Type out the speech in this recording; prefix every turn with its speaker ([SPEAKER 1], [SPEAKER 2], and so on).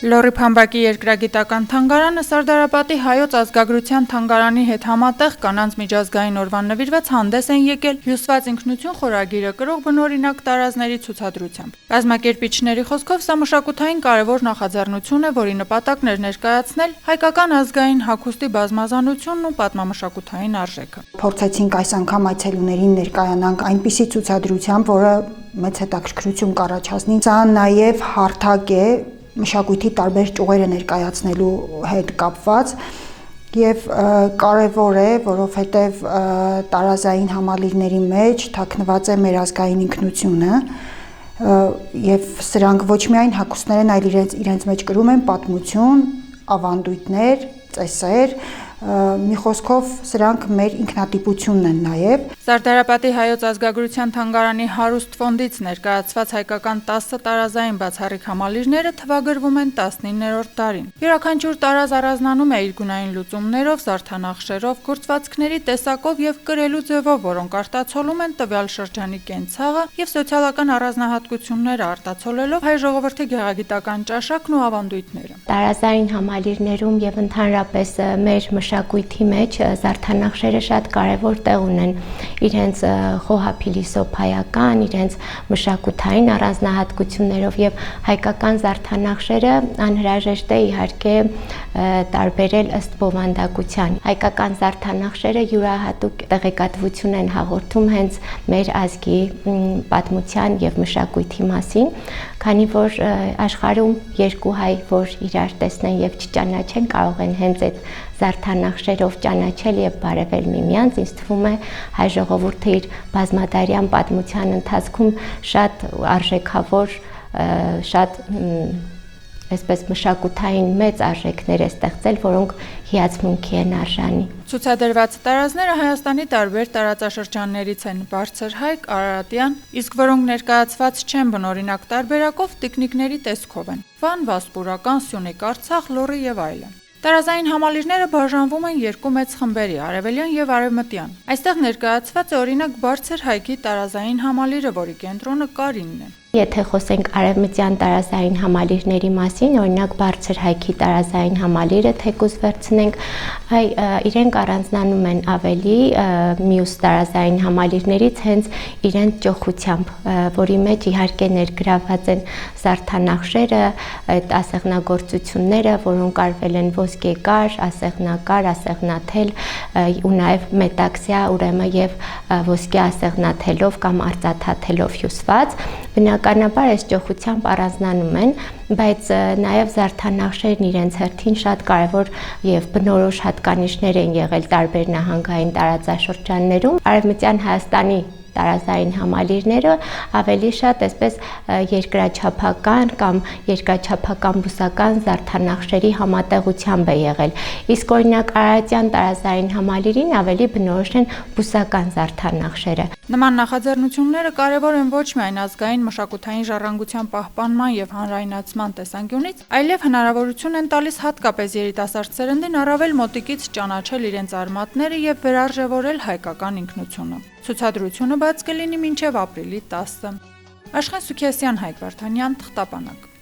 [SPEAKER 1] Լոռի Փամբակի երկրագիտական թանգարանը Սարդարապատի հայոց ազգագրության թանգարանի հետ համատեղ կանանց միջազգային օրվան նվիրված հանդես են եկել «Հյուսված ինքնություն» խորագիրը կրող բնօրինակ տարազների ցուցադրությամբ։ Կազմակերպիչների խոսքով սա մշակութային կարևոր նախաձեռնություն է, որի նպատակն էր ներկայացնել հայկական ազգային հագուստի բազմազանությունն ու պատմամշակութային արժեքը։
[SPEAKER 2] Փորձեցինք այս անգամ այցելուներին ներկայանանք այնպիսի ցուցադրությամբ, որը մեծ հետաքրքրություն կառաջացնի։ Սա նաև հարթակ է մշակույթի տարբեր ճյուղերը ներկայացնելու հետ կապված եւ կարեւոր է, որովհետեւ տարազային համալիրների մեջ թաքնված է մեր ազգային ինքնությունը եւ սրանք ոչ միայն հագուստներ են, այլ իրենց մեջ կրում են պատմություն, ավանդույթներ, ծեսեր, մի խոսքով սրանք մեր ինքնատիպությունն են նաև։
[SPEAKER 1] Սարդարապատի հայոց ազգագրության թանգարանի հարուստ ֆոնդից ներկայացված հայկական 10 տարազային բացառիկ համալիրները թվագրվում են 19-րդ դարին։ Յուրաքանչյուր տարազ առանձնանում է իր գունային լուծումներով, զարդանախշերով, գործվածքների տեսակով եւ կրելու ձևով, որոնք արտացոլում են տվյալ շրջանի կենցաղը եւ սոցիալական առանձնահատկությունները արտացոլելով հայ ժողովրդի գեղագիտական ճաշակն ու ավանդույթները։
[SPEAKER 3] Տարազային համալիրներում եւ ընդհանրապես մեր մշակույթի մեջ զարդանախշերը շատ կարևոր տեղ ունեն իրենց խոհափիլիսոփայական, իրենց մշակութային առանձնահատկություններով եւ հայկական զարդանախշերը անհրաժեշտ է իհարկե տարբերել ըստ բովանդակության։ Հայկական զարդանախշերը յուրահատուկ տեղեկատվություն են հաղորդում հենց մեր ազգի պատմության եւ մշակույթի մասին, քանի որ աշխարհում երկու հայ, որ իրար տեսնեն եւ չճանաչեն, կարող են հենց այդ զարդանախշերով ճանաչել եւ բարևել միմյանց։ Ինձ թվում է հայ ժողովուրդը իր բազմադարյան պատմության ընթացքում շատ արժեքավոր, շատ այսպես մշակութային մեծ արժեքներ է ստեղծել, որոնք հիացմունքի են արժանի։
[SPEAKER 1] Ցուցադրված տարազները Հայաստանի տարբեր տարածաշրջաններից են՝ բարձրհայք, արարատյան, իսկ որոնք ներկայացված չեն բնօրինակ տարբերակով, տիկնիկների տեսքով են՝ Վան, Վասպուրական, Սյունիք, Արցախ, Լոռի եւ այլն։ Տարազային համալիրները բաժանվում են երկու մեծ խմբերի՝ արևելյան եւ արևմտյան։ Այստեղ ներկայացված է օրինակ բարձրհայքի տարազային համալիրը, որի կենտրոնը Կարինն է։
[SPEAKER 3] Եթե խոսենք արևմտյան տարազային համալիրների մասին, օրինակ բարձրհայքի տարազային համալիրը թեկուզ վերցնենք, իրենք առանձնանում են ավելի մյուս տարազային համալիրներից հենց իրենց ճոխությամբ, որի մեջ իհարկե ներգրավված են զարդանախշերը, այդ ասեղնագործությունները, որոնք արվել են ոսկեկար, ասեղնակար, ասեղնաթել ու նաև մետաքսիա, ուրեմն եւ ոսկե ասեղնաթելով կամ արծաթաթելով հյուսված։ Բնականաբար այս ճոխությամբ առանձնանում են, բայց նաև զարդանախշերն իրենց հերթին շատ կարևոր եւ բնորոշ հատկանիշներ են եղել տարբեր նահանգային տարածաշրջաններում։ Արևմտյան Հայաստանի տարազային համալիրները ավելի շատ այսպես երկրաչափական կամ երկրաչափական բուսական զարդանախշերի համատեղությամբ է եղել։ Իսկ օրինակ արարատյան տարազային համալիրին ավելի բնորոշ են բուսական զարդանախշերը։
[SPEAKER 1] Նման նախաձեռնությունները կարևոր են ոչ միայն ազգային մշակութային ժառանգության պահպանման եւ հանրայնացման տեսանկյունից, այլև հնարավորություն են տալիս հատկապես երիտասարդ սերնդին առավել մոտիկից ճանաչել իրենց արմատները եւ վերարժևորել հայկական ինքնությունը։ Ցուցադրությունը բաց կլինի մինչև ապրիլի 10-ը։ Աշխեն Սուքիասյան, Հայկ Վարդանյան, Թղթապանակ։